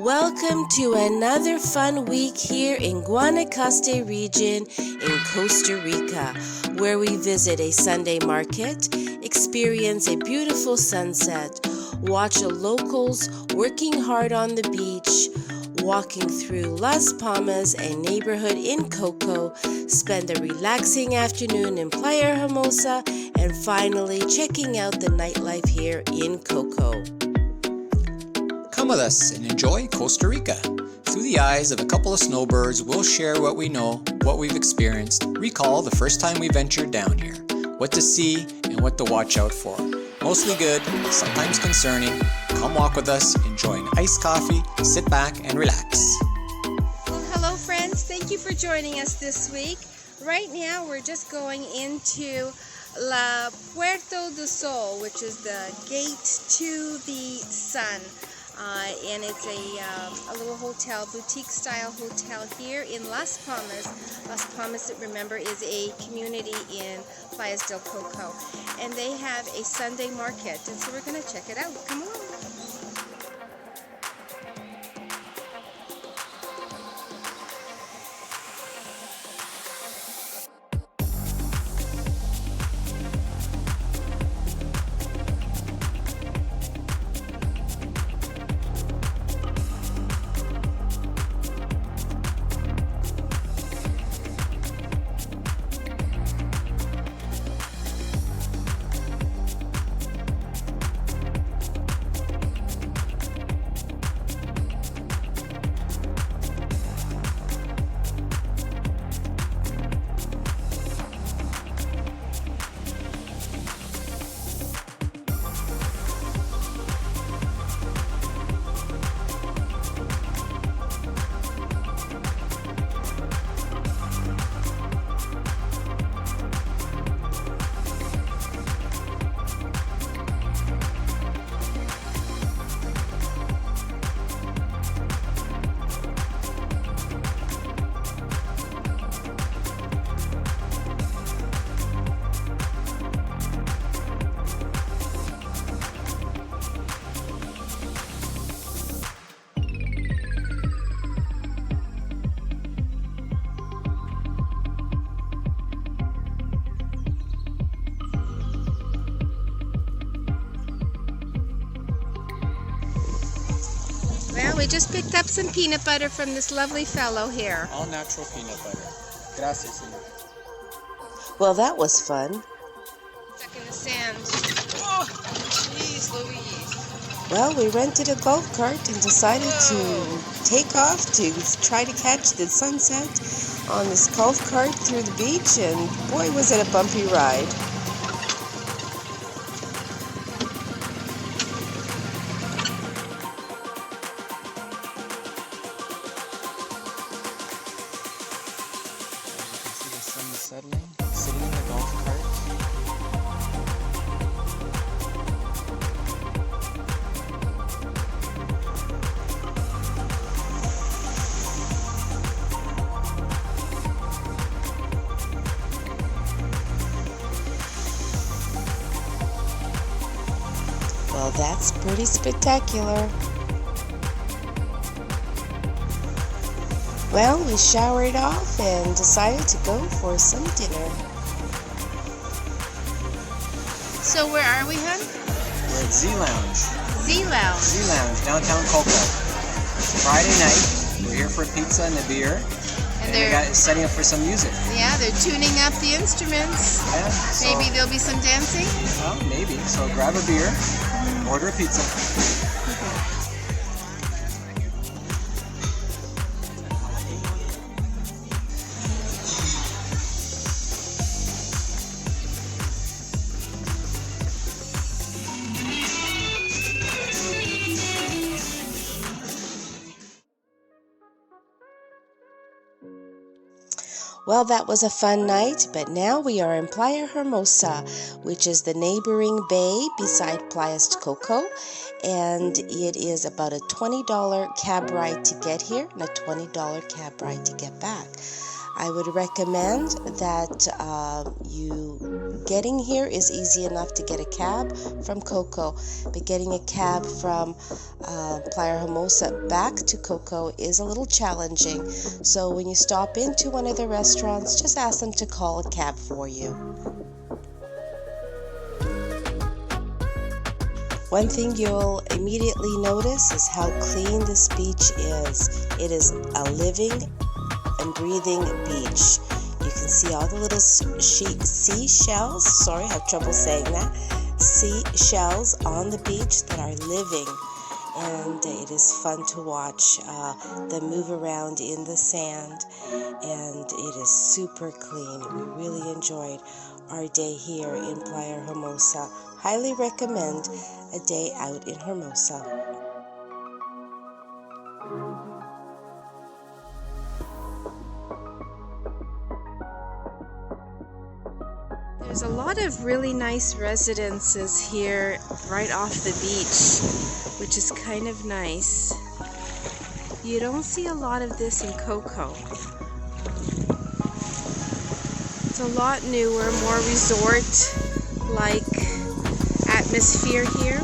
Welcome to another fun week here in Guanacaste region in Costa Rica, where we visit a Sunday market, experience a beautiful sunset, watch the locals working hard on the beach, walking through Las Palmas, a neighborhood in Coco, spend a relaxing afternoon in Playa Hermosa, and finally checking out the nightlife here in Coco. Come with us and enjoy Costa Rica. Through the eyes of a couple of snowbirds, we'll share what we know, what we've experienced, recall the first time we ventured down here, what to see and what to watch out for. Mostly good, sometimes concerning. Come walk with us, enjoy an iced coffee, sit back and relax. Well, hello friends, thank you for joining us this week. Right now we're just going into La Puerta del Sol, which is the gate to the sun. And it's a little hotel, boutique-style hotel here in Las Palmas. Las Palmas, remember, is a community in Playas Del Coco. And they have a Sunday market, and so we're going to check it out. Come along. Well, we just picked up some peanut butter from this lovely fellow here. All natural peanut butter. Gracias, señor. Well, that was fun. Stuck in the sand. Oh, jeez Louise. Well, we rented a golf cart and decided to take off to try to catch the sunset on this golf cart through the beach, and boy, was it a bumpy ride. Settling, sitting in the golf cart. Well, that's pretty spectacular. Well, we showered off and decided to go for some dinner. So where are we, hon? We're at Zii Lounge. Zii Lounge. Zii Lounge, downtown Coco. It's Friday night. We're here for pizza and a beer. And we got setting up for some music. Yeah, they're tuning up the instruments. Yeah, so, maybe there'll be some dancing? Well, maybe. So grab a beer, order a pizza. Well, that was a fun night, but now we are in Playa Hermosa, which is the neighboring bay beside Playas Del Coco, and it is about a $20 cab ride to get here and a $20 cab ride to get back. I would recommend that getting here is easy enough to get a cab from Coco, but getting a cab from Playa Hermosa back to Coco is a little challenging. So when you stop into one of the restaurants, just ask them to call a cab for you. One thing you'll immediately notice is how clean this beach is. It is a living and breathing beach. You can see all the little seashells, sorry, I have trouble saying that, seashells on the beach that are living. And it is fun to watch them move around in the sand, and it is super clean. We really enjoyed our day here in Playa Hermosa. Highly recommend a day out in Hermosa. There's a lot of really nice residences here right off the beach, which is kind of nice. You don't see a lot of this in Coco. It's a lot newer, more resort-like atmosphere here.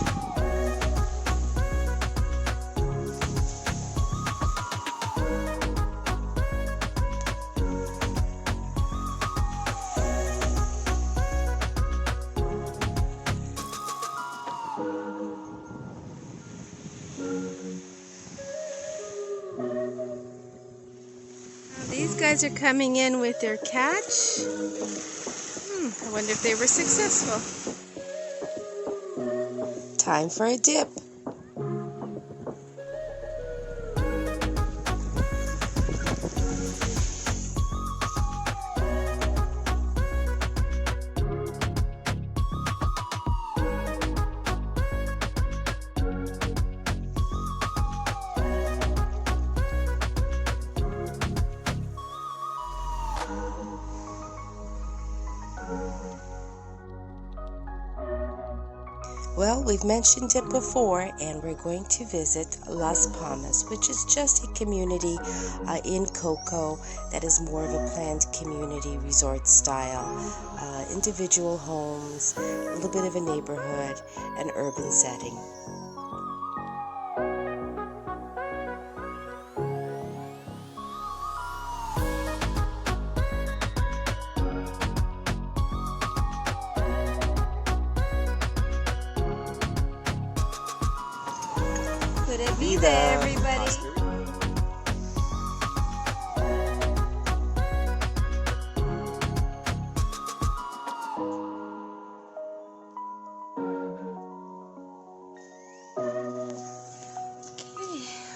These guys are coming in with their catch. I wonder if they were successful. Time for a dip. Well, we've mentioned it before, and we're going to visit Las Palmas, which is just a community in Coco that is more of a planned community resort style. Individual homes, a little bit of a neighborhood, an urban setting. Be there, everybody.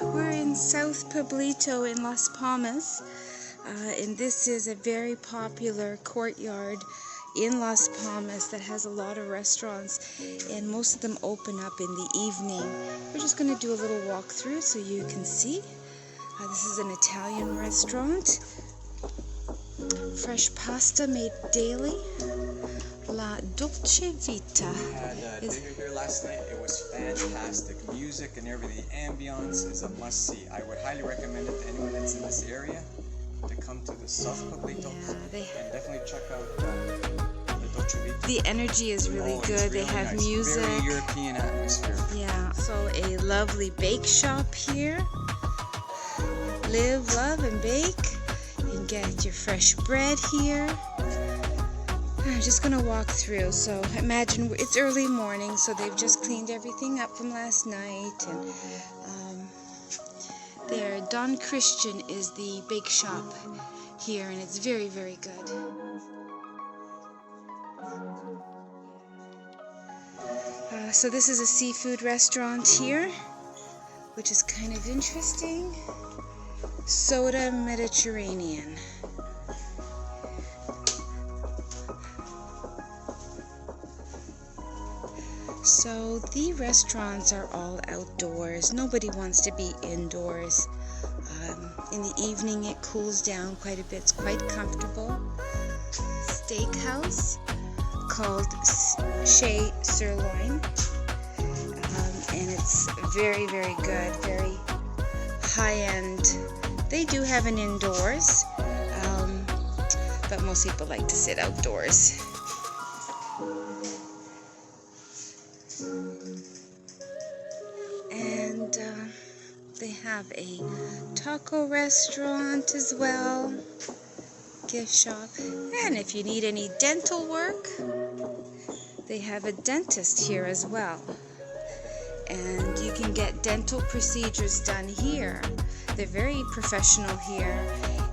We're in South Pueblito in Las Palmas, and this is a very popular courtyard in Las Palmas that has a lot of restaurants, and most of them open up in the evening. We're just going to do a little walk through so you can see. This is an Italian restaurant. Fresh pasta made daily. La Dolce Vita. Had dinner here last night. It was fantastic. Music and everything. The ambiance is a must-see. I would highly recommend it to anyone that's in this area to come to the South Pueblito and definitely check out the Dolce Vita. The energy is really good. It's they really have nice. music. Very European atmosphere. Yeah. So a lovely bake shop here. Live, love, and bake. You can get your fresh bread here. I'm just gonna walk through. So imagine it's early morning, so they've just cleaned everything up from last night, and there, Don Christian is the bake shop here, and it's very, very good. So this is a seafood restaurant here, which is kind of interesting. Soda Mediterranean. So the restaurants are all outdoors. Nobody wants to be indoors. In the evening it cools down quite a bit. It's quite comfortable. Steakhouse called Chez Sirloin. And it's very, very good. Very high-end. They do have an indoors. but most people like to sit outdoors. And they have a taco restaurant as well, gift shop, and if you need any dental work, they have a dentist here as well. And you can get dental procedures done here. They're very professional here,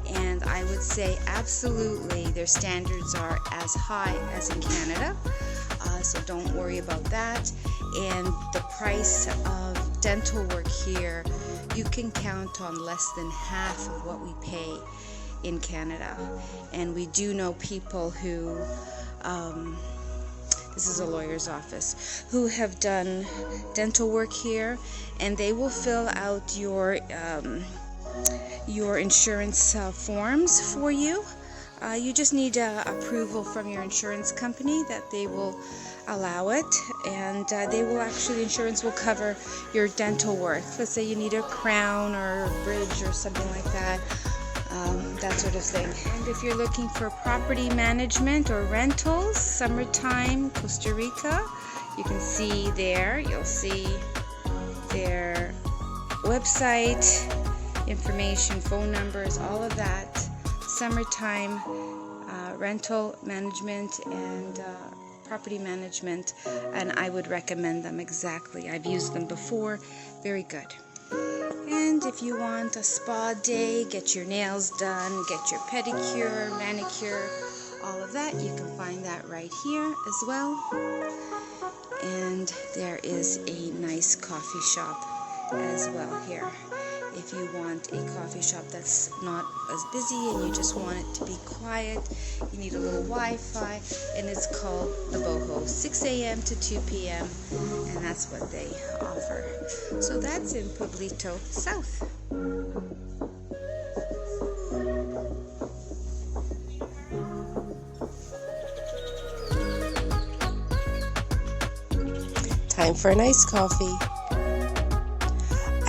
and I would say absolutely their standards are as high as in Canada, so don't worry about that. And the price of dental work here, you can count on less than half of what we pay in Canada. And we do know people who this is a lawyer's office, who have done dental work here, and they will fill out your insurance forms for you. You just need approval from your insurance company that they will allow it, and insurance will cover your dental work. Let's say you need a crown or a bridge or something like that. That sort of thing. And if you're looking for property management or rentals, summertime, Costa Rica, you can see there, you'll see their website, information, phone numbers, all of that. Summertime rental management and property management, and I would recommend them exactly. I've used them before, very good. And if you want a spa day, get your nails done, get your pedicure, manicure, all of that, you can find that right here as well. And there is a nice coffee shop as well here. If you want a coffee shop that's not as busy and you just want it to be quiet, you need a little Wi-Fi, and it's called the Boho, 6 a.m. to 2 p.m. and that's what they offer. So that's in Pueblito South. Time for a nice coffee.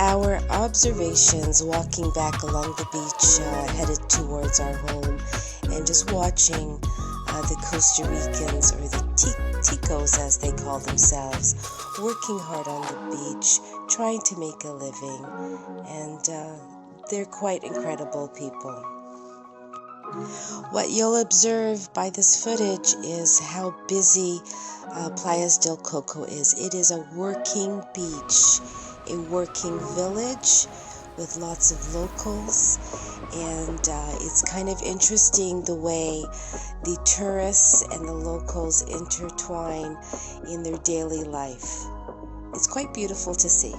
Our observations walking back along the beach, headed towards our home, and just watching the Costa Ricans, or the Ticos as they call themselves, working hard on the beach, trying to make a living, and they're quite incredible people. What you'll observe by this footage is how busy Playas Del Coco is. It is a working beach, a working village with lots of locals, and it's kind of interesting the way the tourists and the locals intertwine in their daily life. It's quite beautiful to see.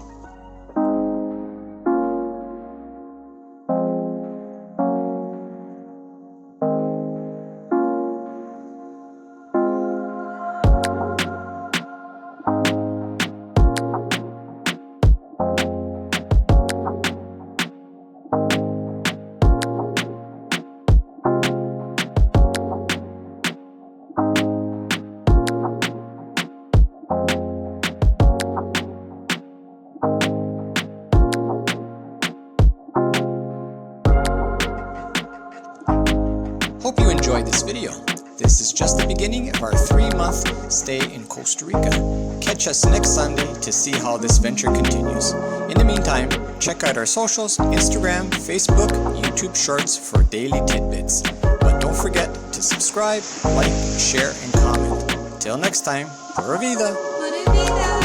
Hope you enjoyed this video. This is just the beginning of our 3-month stay in Costa Rica. Catch us next Sunday to see how this venture continues. In the meantime, check out our socials, Instagram, Facebook, YouTube Shorts for daily tidbits. But don't forget to subscribe, like, share, and comment. Till next time, pura vida! Pura vida!